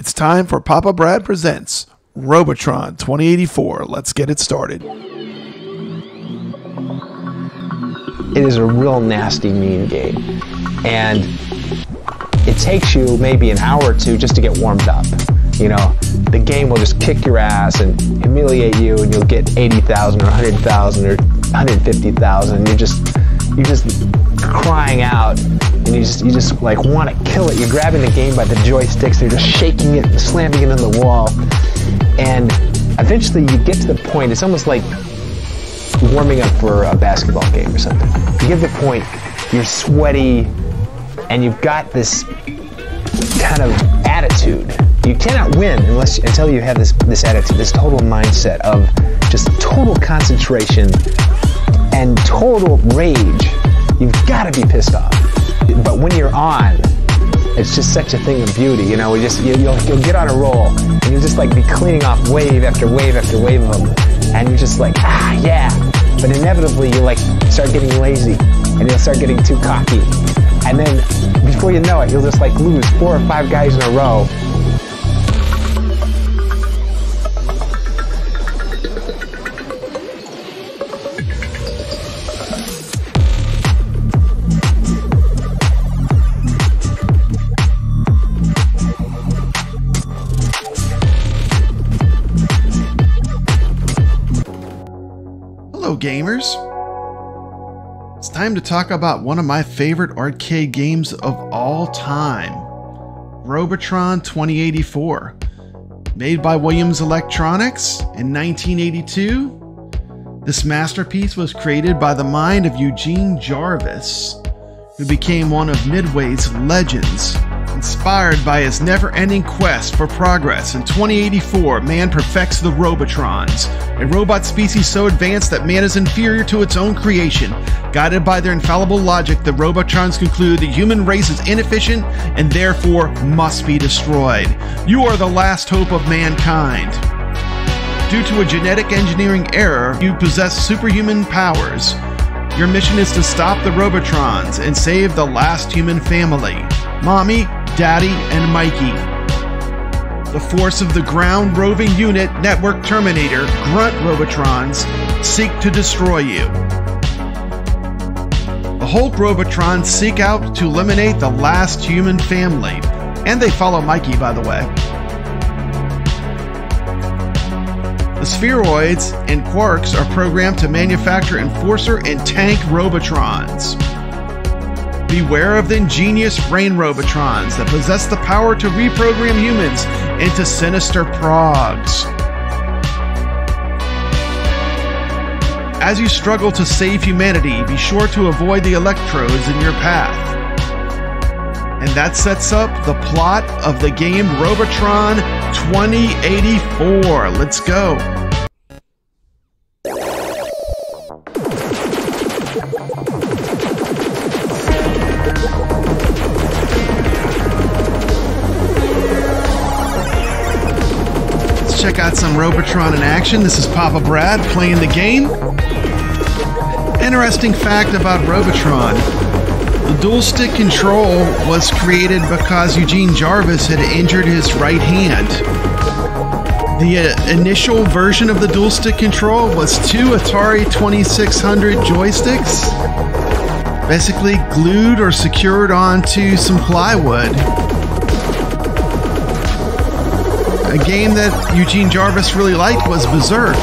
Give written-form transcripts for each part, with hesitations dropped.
It's time for Papa Brad Presents Robotron 2084. Let's get it started. It is a real nasty, mean game. And it takes you maybe an hour or two just to get warmed up. You know, the game will just kick your ass and humiliate you, and you'll get 80,000 or 100,000 or 150,000. You're just crying out, and you just like want to kill it. You're grabbing the game by the joysticks, you're just shaking it and slamming it in the wall. And eventually you get to the point, it's almost like warming up for a basketball game or something. You get to the point, you're sweaty, and you've got this kind of attitude. You cannot win until you have this attitude, this total mindset of just total concentration and total rage. You've got to be pissed off. But when you're on, it's just such a thing of beauty. You know, you'll get on a roll, and you'll just like be cleaning off wave after wave after wave of them, and you're just like, ah, yeah. But inevitably, you like start getting lazy, and you'll start getting too cocky, and then before you know it, you'll just like lose 4 or 5 guys in a row. Hello gamers, it's time to talk about one of my favorite arcade games of all time, Robotron 2084. Made by Williams Electronics in 1982, this masterpiece was created by the mind of Eugene Jarvis, who became one of Midway's legends. Inspired by his never-ending quest for progress, in 2084, man perfects the Robotrons, a robot species so advanced that man is inferior to its own creation. Guided by their infallible logic, the Robotrons conclude the human race is inefficient and therefore must be destroyed. You are the last hope of mankind. Due to a genetic engineering error, you possess superhuman powers. Your mission is to stop the Robotrons and save the last human family, Mommy, Daddy, and Mikey. The force of the ground roving unit Network Terminator, Grunt Robotrons, seek to destroy you. The Hulk Robotrons seek out to eliminate the last human family, and they follow Mikey, by the way. The spheroids and quarks are programmed to manufacture Enforcer and Tank Robotrons. Beware of the ingenious brain Robotrons that possess the power to reprogram humans into sinister progs. As you struggle to save humanity, be sure to avoid the electrodes in your path. And that sets up the plot of the game Robotron 2084. Let's go. Check out some Robotron in action. This is Papa Brad playing the game. Interesting fact about Robotron. The dual stick control was created because Eugene Jarvis had injured his right hand. The initial version of the dual stick control was 2 Atari 2600 joysticks, basically glued or secured onto some plywood. A game that Eugene Jarvis really liked was Berserk.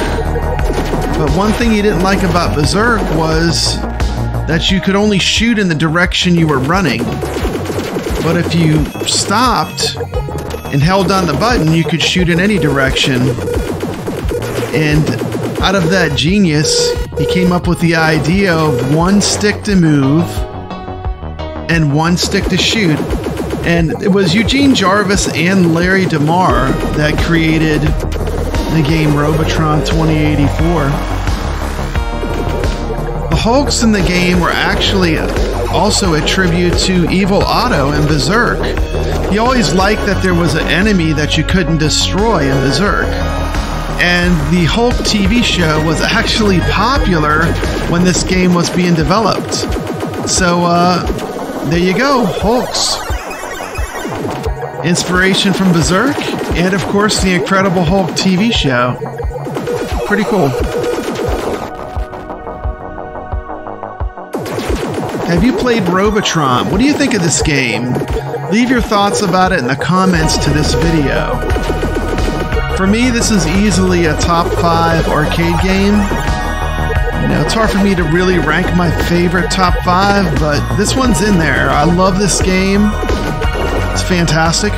But one thing he didn't like about Berserk was that you could only shoot in the direction you were running. But if you stopped and held down the button, you could shoot in any direction. And out of that genius, he came up with the idea of 1 stick to move and 1 stick to shoot. And it was Eugene Jarvis and Larry DeMar that created the game Robotron 2084. The Hulks in the game were actually also a tribute to Evil Otto in Berserk. He always liked that there was an enemy that you couldn't destroy in Berserk. And the Hulk TV show was actually popular when this game was being developed. So, there you go, Hulks. Inspiration from Berserk, and of course the Incredible Hulk TV show. Pretty cool. Have you played Robotron? What do you think of this game? Leave your thoughts about it in the comments to this video. For me, this is easily a top 5 arcade game. You know, it's hard for me to really rank my favorite top 5, but this one's in there. I love this game. It's fantastic.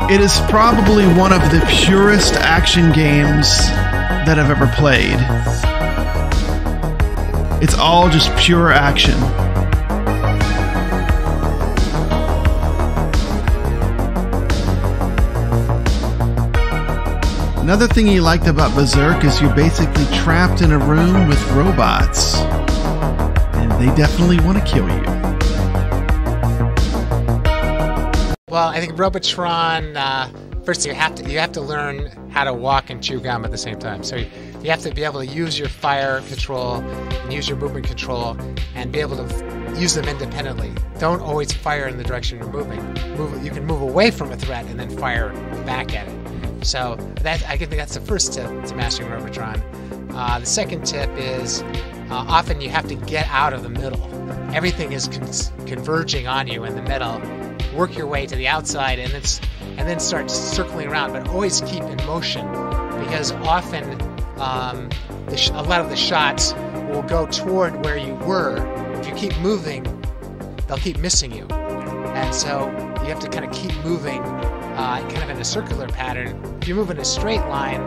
It is probably one of the purest action games that I've ever played. It's all just pure action. Another thing he liked about Berserk is you're basically trapped in a room with robots, and they definitely want to kill you. Well, I think Robotron, first you have to learn how to walk and chew gum at the same time. So you have to be able to use your fire control and use your movement control and be able to use them independently. Don't always fire in the direction you're moving. You can move away from a threat and then fire back at it. So I think that's the first tip to mastering Robotron. The second tip is often you have to get out of the middle. Everything is converging on you in the middle. Work your way to the outside and then start circling around, but always keep in motion, because often a lot of the shots will go toward where you were. If you keep moving, they'll keep missing you, and so you have to kind of keep moving kind of in a circular pattern. If you move in a straight line,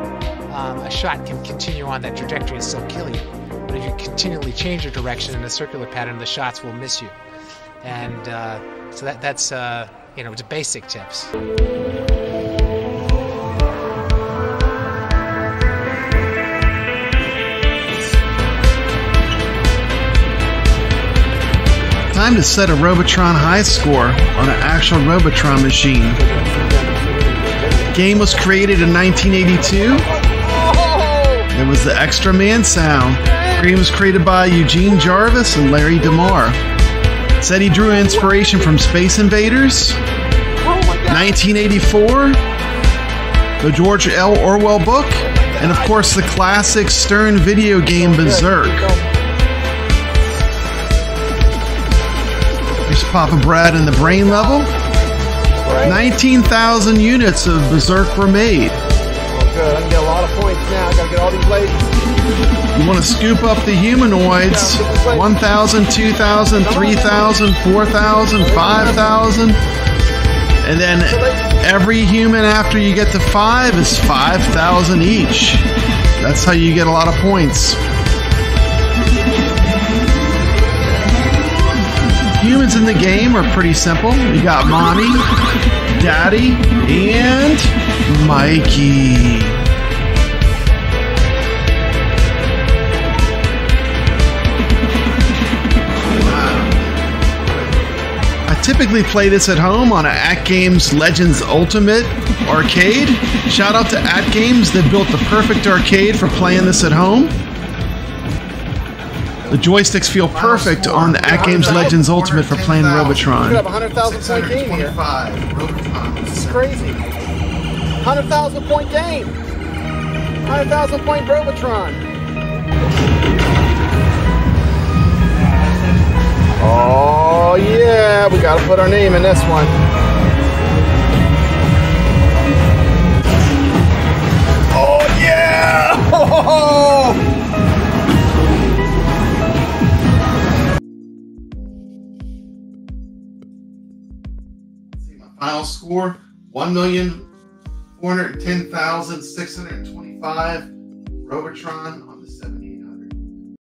a shot can continue on that trajectory and still kill you. But if you continually change your direction in a circular pattern, the shots will miss you. And so that's you know, the basic tips. Time to set a Robotron high score on an actual Robotron machine. The game was created in 1982. There was the Extra Man sound. The game was created by Eugene Jarvis and Larry DeMar. Said he drew inspiration from Space Invaders, 1984, the George L. Orwell book, and of course the classic Stern video game Berserk. Here's Papa Brad in the brain level. 19,000 units of Berserk were made. Oh, good. I can get a lot of points now. I gotta get all these ladies. You want to scoop up the humanoids. 1,000, 2,000, 3,000, 4,000, 5,000. And then every human after you get to 5 is 5,000 each. That's how you get a lot of points. Humans in the game are pretty simple. You got Mommy, Daddy, and Mikey. I typically play this at home on an AtGames Legends Ultimate arcade. Shout out to AtGames, they built the perfect arcade for playing this at home. The joysticks feel perfect on the AtGames Legends Ultimate for playing Robotron. You could have a 100,000 point game here. This is crazy. 100,000 point game. 100,000 point Robotron. Oh yeah, we gotta put our name in this one. Oh yeah! Oh! See my final score: 1,410,625 Robotron on the 70.